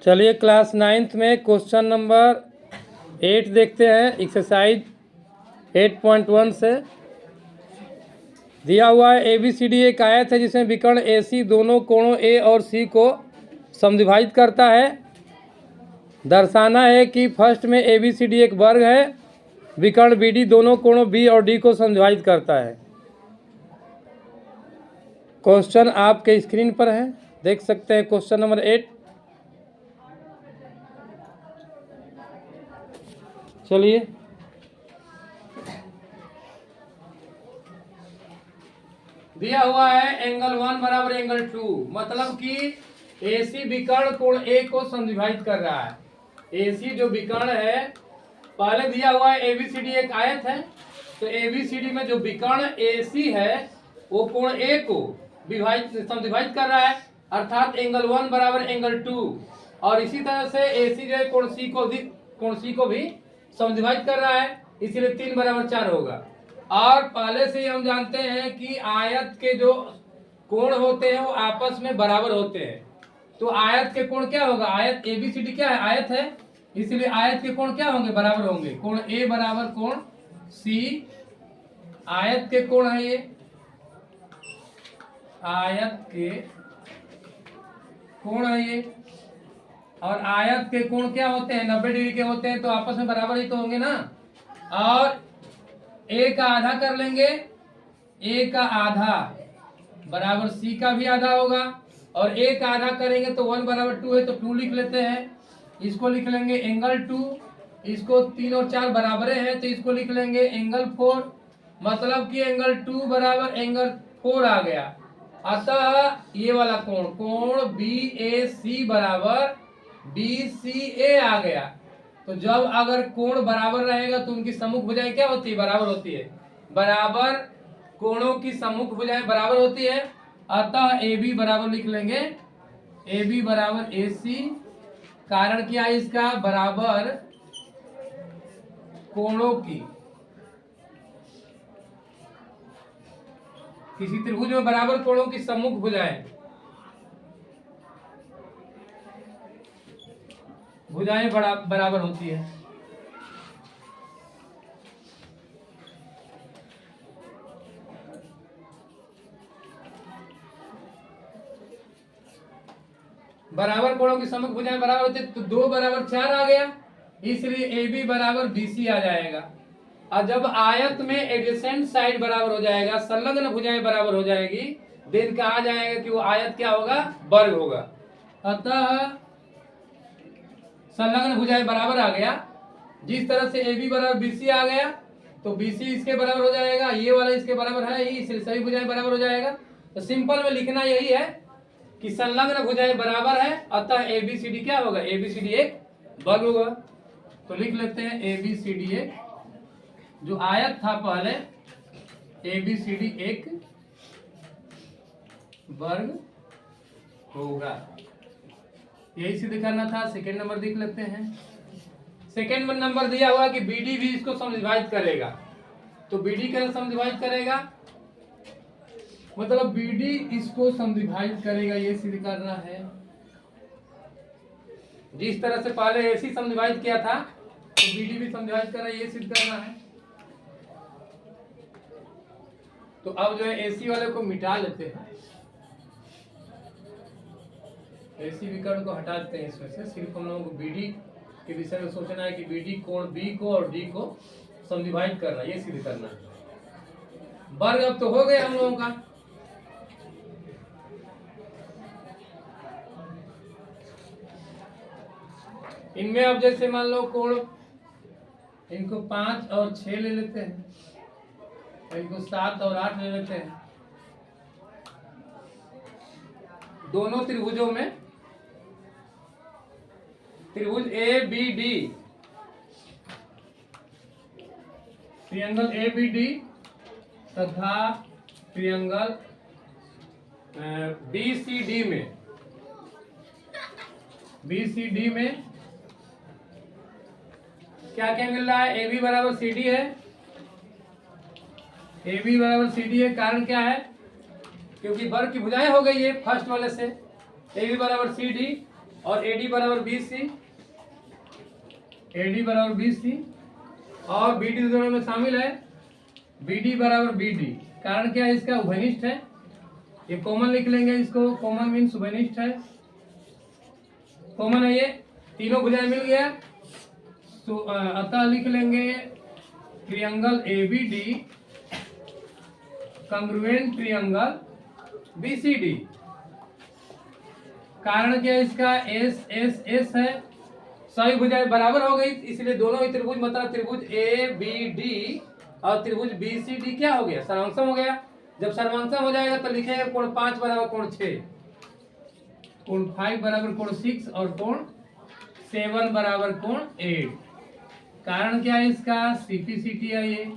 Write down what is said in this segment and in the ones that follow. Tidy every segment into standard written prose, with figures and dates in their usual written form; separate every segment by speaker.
Speaker 1: चलिए class 9th में question number 8 देखते हैं। एक्सरसाइज 8.1 से दिया हुआ है ABCD एक आयत है जिसमें विकर्ण AC दोनों कोणों A और C को समद्विभाजित करता है। दर्शाना है कि फर्स्ट में ABCD एक वर्ग है, विकर्ण BD दोनों कोणों B और D को समद्विभाजित करता है। क्वेश्चन आपके स्क्रीन पर है, देख सकते हैं। Question number 8। चलिए दिया हुआ है एंगल 1 बराबर एंगल 2, मतलब कि AC विकर्ण कोण A को समद्विभाजित कर रहा है। AC जो विकर्ण है, पहले दिया हुआ है ABCD एक आयत है, तो ABCD में जो विकर्ण AC है वो कोण A को समद्विभाजित कर रहा है, अर्थात एंगल 1 बराबर एंगल 2। और इसी तरह से AC जो है कोण C को भी समद्विभाजित कर रहा है, इसीलिए 3 बराबर 4 होगा। और पहले से ही हम जानते हैं कि आयत के जो कोण होते हैं वो आपस में बराबर होते हैं। तो आयत के कोण क्या होगा, आयत ABCD क्या है, आयत है, इसलिए आयत के कोण क्या होंगे, बराबर होंगे। कोण A बराबर कोण C, आयत के कोण है ये, आयत के कोण है ये। और आयत के कोण क्या होते हैं, 90 डिग्री के होते हैं, तो आपस में बराबर ही तो होंगे ना। और A का आधा कर लेंगे, A का आधा बराबर C का भी आधा होगा, और A का आधा करेंगे तो 1 बराबर 2 है, तो 2 लिख लेते हैं। इसको लिख लेंगे एंगल 2, इसको 3 और 4 बराबर हैं, तो इसको लिख लेंगे एंगल 4, मतलब कि एंगल 2 बराबर एंगल 4 आ गया। अतः ये वाला कोण BAC बराबर BCA आ गया। तो जब अगर कोण बराबर रहेगा तो उनकी सम्मुख भुजाएं क्या होती है, बराबर होती है। बराबर कोणों की सम्मुख भुजाएं बराबर होती है, अतः AB बराबर लिख लेंगे AB बराबर AC। कारण क्या है इसका, बराबर कोणों की, किसी त्रिभुज में बराबर कोणों की सम्मुख भुजाएं बराबर होती है। बराबर कोणों की सम्मुख भुजाएं बराबर होती है, तो 2 बराबर 4 आ गया, इसलिए AB बराबर BC आ जाएगा। और जब आयत में एडजेसेंट साइड बराबर हो जाएगा, संलग्न भुजाएं बराबर हो जाएगी, देन कहा जाएगा कि वो आयत क्या होगा, वर्ग होगा। अतः संलग्न भुजाएं बराबर आ गया। जिस तरह से AB बराबर BC आ गया, तो BC इसके बराबर हो जाएगा, ये वाला इसके बराबर है ही, इसलिए सभी भुजाएं बराबर हो जाएगा। तो सिंपल में लिखना यही है कि संलग्न भुजाएं बराबर है, अतः ABCD क्या होगा, ABCD एक वर्ग होगा। तो लिख लेते हैं ABCD एक, जो आयत था पहले, ABCD एक वर्ग होगा। यही सिद्ध करना था। सेकेंड नंबर देख लेते हैं। सेकेंड नंबर दिया हुआ कि BD भी इसको समद्विभाजित करेगा, तो BD कैसे समद्विभाजित करेगा, मतलब BD इसको समद्विभाजित करेगा, ये सिद्ध करना है। जिस तरह से पहले AC समद्विभाजित किया था, तो BD भी समद्विभाजित कर रहा है, ये सिद्ध करना है। तो अब जो है AC वाले को मिटा लेते हैं, AC विकर्ण को हटा देते हैं इसमें से। सिर्फ हम लोगों को BD के विषय में सोचना है कि BD कोण B को और D को समद्विभाजित करना, ये सिद्ध करना है। वर्ग अब तो हो गए हम लोगों का। इनमें अब जैसे मान लो कोण, इनको 5 और 6 ले लेते हैं, इनको 7 और 8 ले लेते हैं। दोनों त्रिभुजों में, त्रिभुज ABD, ट्रियंगल ABD तथा ट्रियंगल BCD में क्या क्या मिल रहा है, AB बराबर CD है, AB बराबर CD है। कारण क्या है, क्योंकि वर्ग की भुजाएं हो गई है फर्स्ट वाले से। AB बराबर CD, और AD बराबर BC, AD बराबर BC और BD दोनों में शामिल है, BD बराबर BD। कारण क्या है, इसका उभयनिष्ठ है, ये कॉमन लिख लेंगे, इसको कॉमन मीन्स उभयनिष्ठ है, कॉमन है, ये तीनों भुजाएं मिल गया। तो अतः लिख लेंगे triangle ABD congruent triangle BCD। कारण क्या है, इसका S है, सभी भुजाएं बराबर हो गई, इसलिए दोनों ही त्रिभुज मतलब त्रिभुज ABD और त्रिभुज BCD क्या हो गया, सर्वांगसम हो गया। जब सर्वांगसम हो जाएगा तो लिखेंगे कोण 5 बराबर कोण 6, कोण 5 बराबर कोण 6 और कोण 7 बराबर कोण 8। कारण क्या है, इसका CPCT है। ये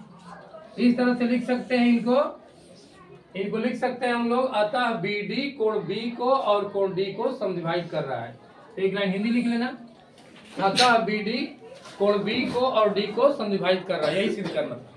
Speaker 1: इस तरह से लिख सकते हैं, इनको लिख सकते हैं हम लोग, अतः BD कोण B को और कोण D को समद्विभाजित कर रहा है। तो एक लाइन हिंदी लिख लेना, अतः BD कोण B को और D को समद्विभाजित कर रहा है, यही सिद्ध करना था।